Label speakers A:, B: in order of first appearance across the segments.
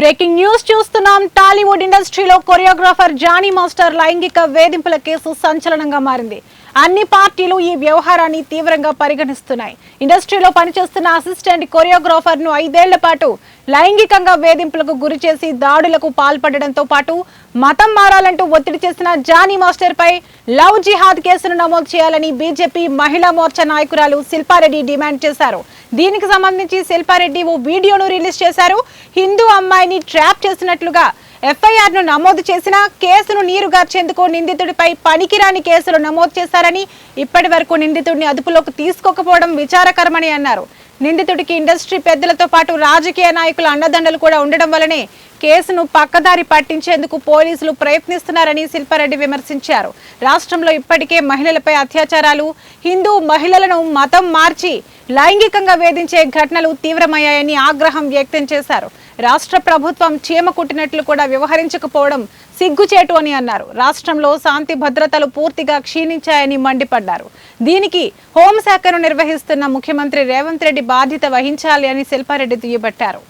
A: Breaking news చూస్తున్నాం. టాలీవుడ్ ఇండస్ట్రీలో choreographer Johnny master లైంగిక వేధింపుల కేసు సంచలనంగా మారింది. అన్ని పార్టీలు ఈ వ్యవహారాన్ని తీవ్రంగా పరిగణిస్తున్నాయి. ఇండస్ట్రీలో పనిచేస్తున్న అసిస్టెంట్ కొరియోగ్రాఫర్ ను 5 ఏళ్ల పాటు లైంగికంగా వేధింపులకు గురిచేసి దాడులకు పాల్పడడంతో పాటు మతం మారాలంటూ ఒత్తిడి చేసిన జానీ మాస్టర్ పై లవ్ జిహాద్ కేసును నమోదు చేయాలని బీజేపీ మహిళా మోర్చా నాయకురాలు శిల్పారెడ్డి డిమాండ్ చేశారు. దీనికి సంబంధించి శిల్పారెడ్డి ఓ వీడియోను రిలీజ్ చేశారు. హిందూ అమ్మాయిని ట్రాప్ చేసినట్లుగా ఎఫ్ఐఆర్ ను నమోదు చేసిన కేసును నీరుగార్చేందుకు నిందితుడిపై పనికిరాని కేసులు నమోదు చేశారని, ఇప్పటి వరకు నిందితుడిని అదుపులోకి తీసుకోకపోవడం విచారకరమని అన్నారు. నిందితుడికి ఇండస్ట్రీ పెద్దలతో పాటు రాజకీయ నాయకుల అండదండలు కూడా ఉండడం వల్లనే కేసును పక్కదారి పట్టించేందుకు పోలీసులు ప్రయత్నిస్తున్నారని శిల్పారెడ్డి విమర్శించారు. రాష్ట్రంలో ఇప్పటికే మహిళలపై అత్యాచారాలు, హిందూ మహిళలను మతం మార్చి లైంగికంగా వేధించే ఘటనలు తీవ్రమయ్యాయని ఆగ్రహం వ్యక్తం చేశారు. రాష్ట్ర ప్రభుత్వం చీమ కుట్టినట్లు కూడా వ్యవహరించకపోవడం సిగ్గుచేటు అని అన్నారు. రాష్ట్రంలో శాంతి భద్రతలు పూర్తిగా క్షీణించాయని మండిపడ్డారు. దీనికి హోంశాఖను నిర్వహిస్తున్న ముఖ్యమంత్రి రేవంత్ రెడ్డి బాధ్యత వహించాలి అని శిల్పారెడ్డి దుయ్యబట్టారు.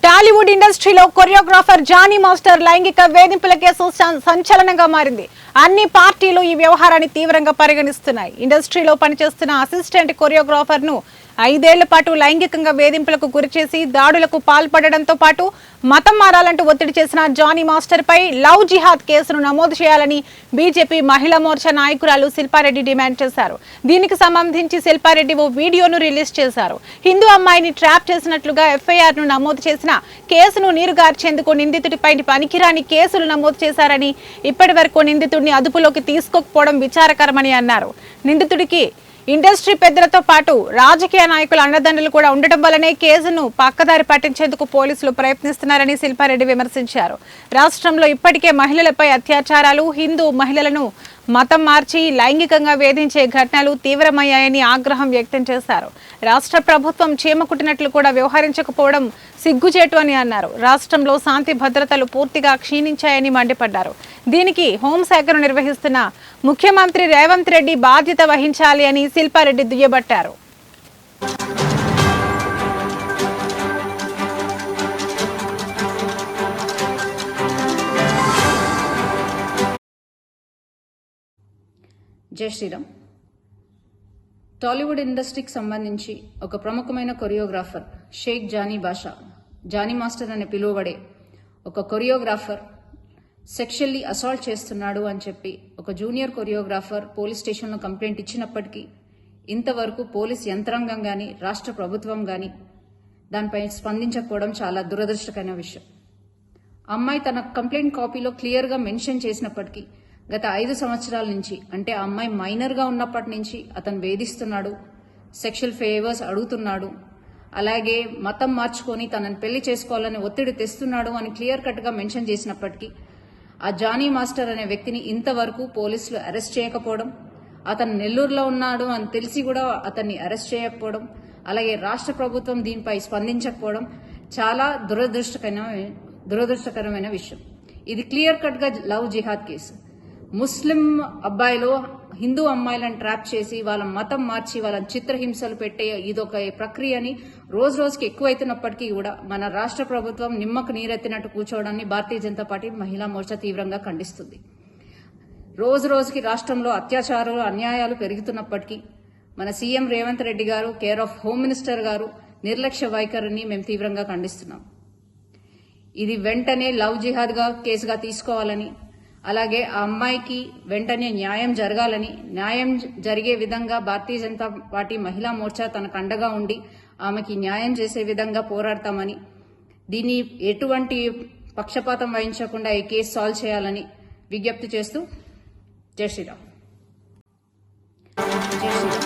A: టాలీవుడ్ ఇండస్ట్రీలో కొరియోగ్రాఫర్ జానీ మాస్టర్ లైంగిక వేధింపుల కేసు సంచలనంగా మారింది. అన్ని పార్టీలు ఈ వ్యవహారాన్ని తీవ్రంగా పరిగణిస్తున్నాయి. ఇండస్ట్రీలో పనిచేస్తున్న అసిస్టెంట్ కొరియోగ్రాఫర్ ను 5 ఏళ్ల పాటు లైంగికంగా వేధింపులకు గురిచేసి దాడులకు పాల్పడడంతో పాటు మతం మారాలంటూ ఒత్తిడి చేసిన జానీ మాస్టర్ పై లవ్ జిహాద్ కేసును నమోదు చేయాలని బీజేపీ మహిళా మోర్చా నాయకురాలు శిల్పారెడ్డి డిమాండ్ చేశారు. దీనికి సంబంధించి శిల్పారెడ్డి ఓ వీడియోను రిలీజ్ చేశారు. హిందూ అమ్మాయిని ట్రాప్ చేసినట్లుగా ఎఫ్ఐఆర్ ను నమోదు చేసిన కేసును నీరుగార్చేందుకు నిందితుడిపై పనికిరాని కేసులు నమోదు చేశారని, ఇప్పటి వరకు నిందితుడిని అదుపులోకి తీసుకోకపోవడం విచారకరమని అన్నారు. నిందితుడికి ఇండస్ట్రీ పెద్దలతో పాటు రాజకీయ నాయకుల అండదండలు కూడా ఉండటం వల్లనే కేసును పక్కదారి పట్టించేందుకు పోలీసులు ప్రయత్నిస్తున్నారని శిల్పారెడ్డి విమర్శించారు. రాష్ట్రంలో ఇప్పటికే మహిళలపై అత్యాచారాలు, హిందూ మహిళలను మతం మార్చి లైంగికంగా వేధించే ఘటనలు తీవ్రమయ్యాయని ఆగ్రహం వ్యక్తం చేశారు. రాష్ట్ర ప్రభుత్వం చీమ కుట్టినట్లు కూడా వ్యవహరించకపోవడం సిగ్గుచేటు అని అన్నారు. రాష్ట్రంలో శాంతి భద్రతలు పూర్తిగా క్షీణించాయని మండిపడ్డారు. దీనికి హోంశాఖను నిర్వహిస్తున్న ముఖ్యమంత్రి రేవంత్ రెడ్డి బాధ్యత వహించాలి అని శిల్పారెడ్డి దుయ్యబట్టారు.
B: జై శ్రీరామ్. టాలీవుడ్ ఇండస్ట్రీకి సంబంధించి ఒక ప్రముఖమైన కొరియోగ్రాఫర్ షేక్ జానీ మాస్టర్ అని పిలువబడే ఒక కొరియోగ్రాఫర్ సెక్షువల్లీ అసాల్ట్ చేస్తున్నాడు అని చెప్పి ఒక జూనియర్ కొరియోగ్రాఫర్ పోలీస్ స్టేషన్లో కంప్లైంట్ ఇచ్చినప్పటికీ ఇంతవరకు పోలీస్ యంత్రాంగం కానీ రాష్ట్ర ప్రభుత్వం కానీ దానిపై స్పందించకపోవడం చాలా దురదృష్టకరమైన విషయం. అమ్మాయి తన కంప్లైంట్ కాపీలో క్లియర్గా మెన్షన్ చేసినప్పటికీ గత 5 సంవత్సరాల నుంచి, అంటే ఆ అమ్మాయి మైనర్గా ఉన్నప్పటి నుంచి అతను వేధిస్తున్నాడు, సెక్షువల్ ఫేవర్స్ అడుగుతున్నాడు, అలాగే మతం మార్చుకొని తనని పెళ్లి చేసుకోవాలని ఒత్తిడి తెస్తున్నాడు అని క్లియర్ కట్గా మెన్షన్ చేసినప్పటికీ ఆ జానీ మాస్టర్ అనే వ్యక్తిని ఇంతవరకు పోలీసులు అరెస్ట్ చేయకపోవడం, అతను నెల్లూరులో ఉన్నాడు అని తెలిసి కూడా అతన్ని అరెస్ట్ చేయకపోవడం, అలాగే రాష్ట్ర ప్రభుత్వం దీనిపై స్పందించకపోవడం చాలా దురదృష్టకరమైన విషయం. ఇది క్లియర్ కట్గా లవ్ జిహాద్ కేసు. ముస్లిం అబ్బాయిలు హిందూ అమ్మాయిలను ట్రాప్ చేసి వాళ్ళ మతం మార్చి వాళ్ళని చిత్రహింసలు పెట్టే ఇదొక ప్రక్రియని రోజు రోజుకి ఎక్కువైతున్నప్పటికీ కూడా మన రాష్ట్ర ప్రభుత్వం నిమ్మకు నీరెత్తినట్టు కూర్చోవడాన్ని భారతీయ జనతా పార్టీ మహిళా మోర్చా తీవ్రంగా ఖండిస్తుంది. రోజు రోజుకి రాష్ట్రంలో అత్యాచారాలు, అన్యాయాలు పెరుగుతున్నప్పటికీ మన సీఎం రేవంత్ రెడ్డి గారు, కేర్ ఆఫ్ హోమ్ మినిస్టర్ గారు నిర్లక్ష్య వైఖరిని మేము తీవ్రంగా ఖండిస్తున్నాం. ఇది వెంటనే లవ్ జిహాద్గా కేసుగా తీసుకోవాలని, అలాగే ఆ అమ్మాయికి వెంటనే న్యాయం జరగాలని, న్యాయం జరిగే విధంగా భారతీయ జనతా పార్టీ మహిళా మోర్చా తనకు అండగా ఉండి ఆమెకి న్యాయం చేసే విధంగా పోరాడతామని దీన్ని ఎటువంటి పక్షపాతం వహించకుండా ఈ కేసు సాల్వ్ చేయాలని విజ్ఞప్తి చేస్తూ జై శ్రీరామ్. జై శ్రీరామ్.